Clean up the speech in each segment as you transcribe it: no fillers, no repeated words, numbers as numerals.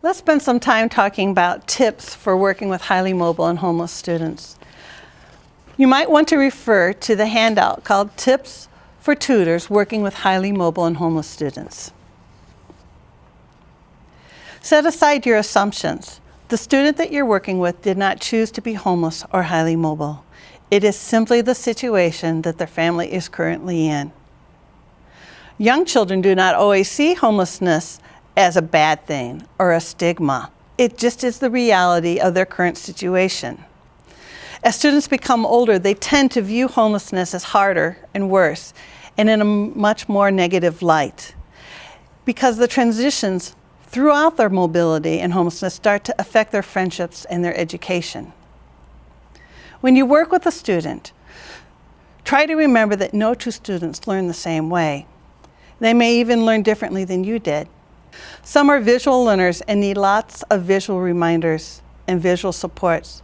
Let's spend some time talking about tips for working with highly mobile and homeless students. You might want to refer to the handout called Tips for Tutors Working with Highly Mobile and Homeless Students. Set aside your assumptions. The student that you're working with did not choose to be homeless or highly mobile. It is simply the situation that their family is currently in. Young children do not always see homelessness as a bad thing or a stigma. It just is the reality of their current situation. As students become older, they tend to view homelessness as harder and worse and in a much more negative light because the transitions throughout their mobility and homelessness start to affect their friendships and their education. When you work with a student, try to remember that no two students learn the same way. They may even learn differently than you did. Some are visual learners and need lots of visual reminders and visual supports.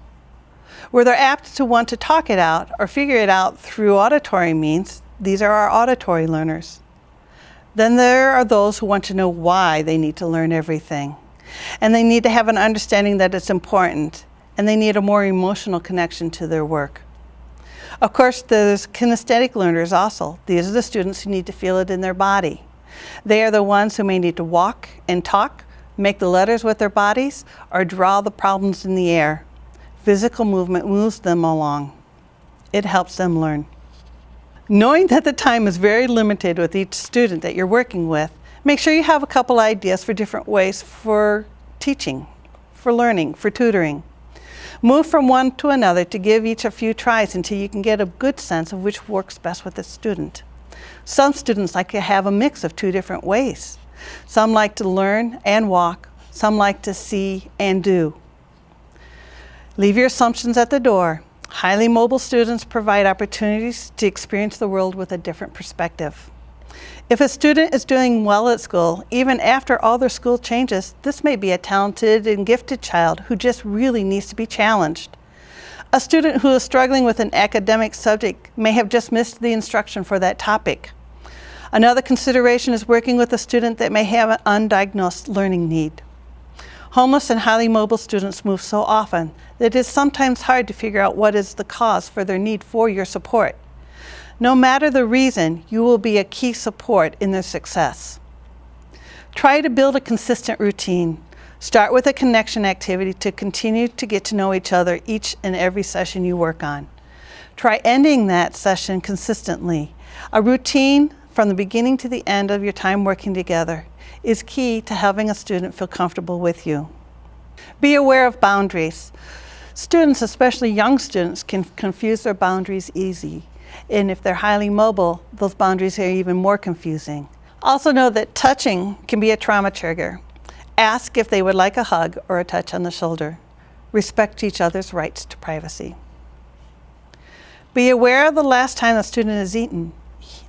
Where they're apt to want to talk it out or figure it out through auditory means, these are our auditory learners. Then there are those who want to know why they need to learn everything. And they need to have an understanding that it's important, and they need a more emotional connection to their work. Of course, there's kinesthetic learners also. These are the students who need to feel it in their body. They are the ones who may need to walk and talk, make the letters with their bodies, or draw the problems in the air. Physical movement moves them along. It helps them learn. Knowing that the time is very limited with each student that you're working with, make sure you have a couple ideas for different ways for teaching, for learning, for tutoring. Move from one to another to give each a few tries until you can get a good sense of which works best with the student. Some students like to have a mix of two different ways. Some like to learn and walk. Some like to see and do. Leave your assumptions at the door. Highly mobile students provide opportunities to experience the world with a different perspective. If a student is doing well at school, even after all their school changes, this may be a talented and gifted child who just really needs to be challenged. A student who is struggling with an academic subject may have just missed the instruction for that topic. Another consideration is working with a student that may have an undiagnosed learning need. Homeless and highly mobile students move so often that it is sometimes hard to figure out what is the cause for their need for your support. No matter the reason, you will be a key support in their success. Try to build a consistent routine. Start with a connection activity to continue to get to know each other each and every session you work on. Try ending that session consistently. A routine from the beginning to the end of your time working together is key to having a student feel comfortable with you. Be aware of boundaries. Students, especially young students, can confuse their boundaries easy. And if they're highly mobile, those boundaries are even more confusing. Also know that touching can be a trauma trigger. Ask if they would like a hug or a touch on the shoulder. Respect each other's rights to privacy. Be aware of the last time the student has eaten.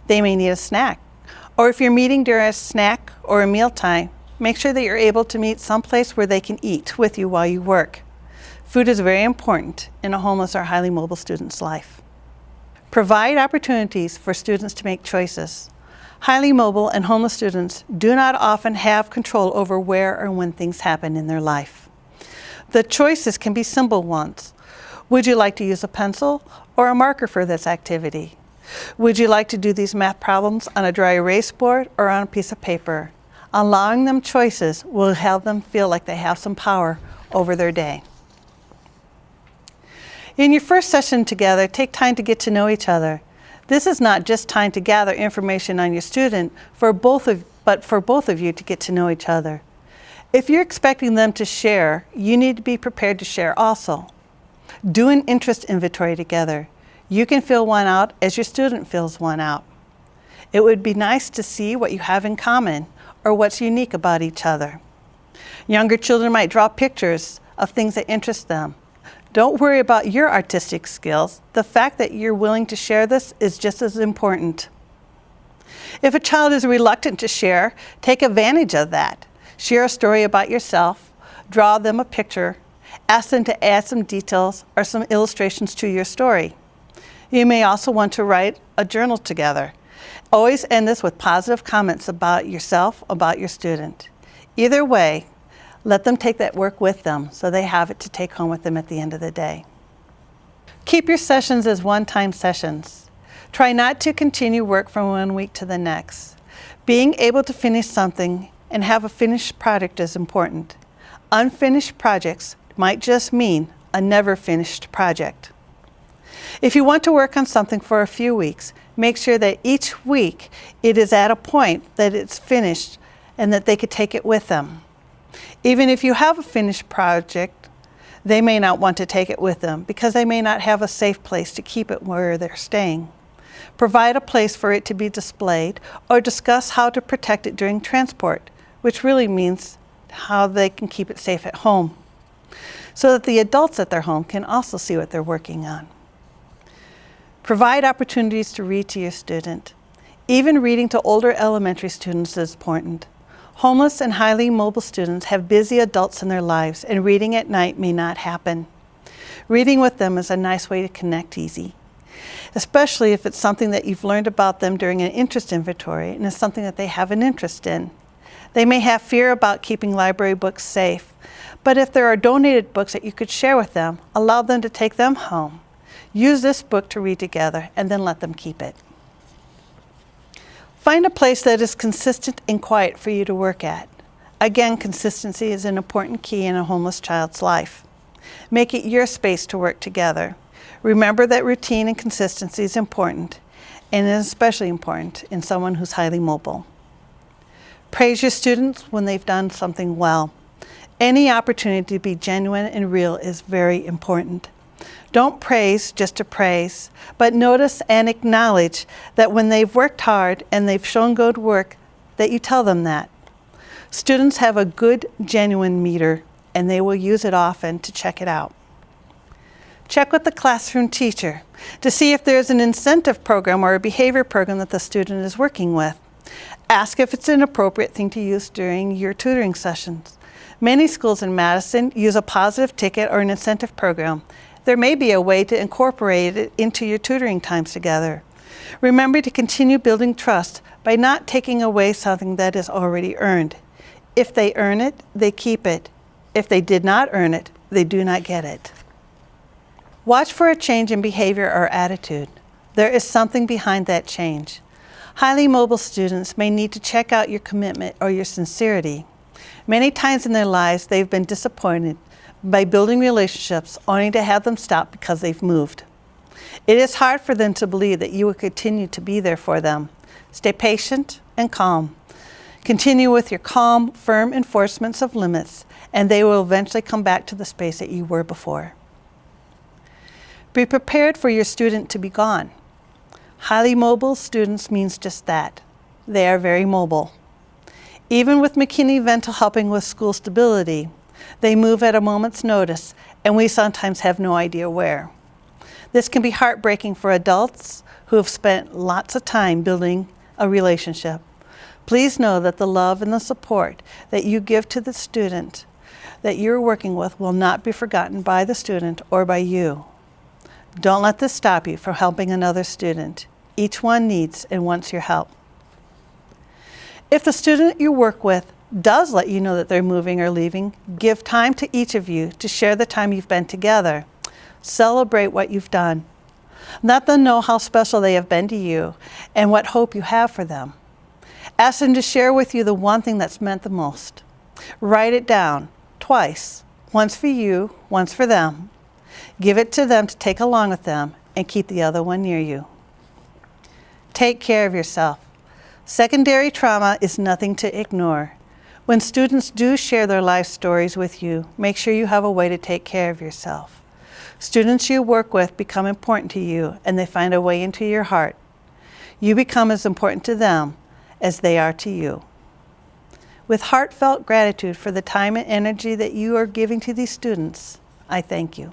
They may need a snack. Or if you're meeting during a snack or a mealtime, make sure that you're able to meet someplace where they can eat with you while you work. Food is very important in a homeless or highly mobile student's life. Provide opportunities for students to make choices. Highly mobile and homeless students do not often have control over where or when things happen in their life. The choices can be simple ones. Would you like to use a pencil or a marker for this activity? Would you like to do these math problems on a dry erase board or on a piece of paper? Allowing them choices will help them feel like they have some power over their day. In your first session together, take time to get to know each other. This is not just time to gather information on your student, but for both of you to get to know each other. If you're expecting them to share, you need to be prepared to share also. Do an interest inventory together. You can fill one out as your student fills one out. It would be nice to see what you have in common or what's unique about each other. Younger children might draw pictures of things that interest them. Don't worry about your artistic skills. The fact that you're willing to share this is just as important. If a child is reluctant to share, take advantage of that. Share a story about yourself, draw them a picture, ask them to add some details or some illustrations to your story. You may also want to write a journal together. Always end this with positive comments about yourself, about your student. Either way, Let them take that work with them so they have it to take home with them at the end of the day. Keep your sessions as one-time sessions. Try not to continue work from one week to the next. Being able to finish something and have a finished product is important. Unfinished projects might just mean a never finished project. If you want to work on something for a few weeks, make sure that each week it is at a point that it's finished and that they could take it with them. Even if you have a finished project, they may not want to take it with them because they may not have a safe place to keep it where they're staying. Provide a place for it to be displayed or discuss how to protect it during transport, which really means how they can keep it safe at home, so that the adults at their home can also see what they're working on. Provide opportunities to read to your student. Even reading to older elementary students is important. Homeless and highly mobile students have busy adults in their lives, and reading at night may not happen. Reading with them is a nice way to connect easy, especially if it's something that you've learned about them during an interest inventory and is something that they have an interest in. They may have fear about keeping library books safe, but if there are donated books that you could share with them, allow them to take them home. Use this book to read together and then let them keep it. Find a place that is consistent and quiet for you to work at. Again, consistency is an important key in a homeless child's life. Make it your space to work together. Remember that routine and consistency is important, and is especially important in someone who's highly mobile. Praise your students when they've done something well. Any opportunity to be genuine and real is very important. Don't praise just to praise, but notice and acknowledge that when they've worked hard and they've shown good work, that you tell them that. Students have a good, genuine meter, and they will use it often to check it out. Check with the classroom teacher to see if there's an incentive program or a behavior program that the student is working with. Ask if it's an appropriate thing to use during your tutoring sessions. Many schools in Madison use a positive ticket or an incentive program. There may be a way to incorporate it into your tutoring times together. Remember to continue building trust by not taking away something that is already earned. If they earn it, they keep it. If they did not earn it, they do not get it. Watch for a change in behavior or attitude. There is something behind that change. Highly mobile students may need to check out your commitment or your sincerity. Many times in their lives, they've been disappointed by building relationships only to have them stop because they've moved. It is hard for them to believe that you will continue to be there for them. Stay patient and calm. Continue with your calm, firm enforcements of limits, and they will eventually come back to the space that you were before. Be prepared for your student to be gone. Highly mobile students means just that. They are very mobile. Even with McKinney-Vento helping with school stability, they move at a moment's notice, and we sometimes have no idea where. This can be heartbreaking for adults who have spent lots of time building a relationship. Please know that the love and the support that you give to the student that you're working with will not be forgotten by the student or by you. Don't let this stop you from helping another student. Each one needs and wants your help. If the student you work with does let you know that they're moving or leaving, give time to each of you to share the time you've been together. Celebrate what you've done. Let them know how special they have been to you and what hope you have for them. Ask them to share with you the one thing that's meant the most. Write it down twice, once for you, once for them. Give it to them to take along with them and keep the other one near you. Take care of yourself. Secondary trauma is nothing to ignore. When students do share their life stories with you, make sure you have a way to take care of yourself. Students you work with become important to you, and they find a way into your heart. You become as important to them as they are to you. With heartfelt gratitude for the time and energy that you are giving to these students, I thank you.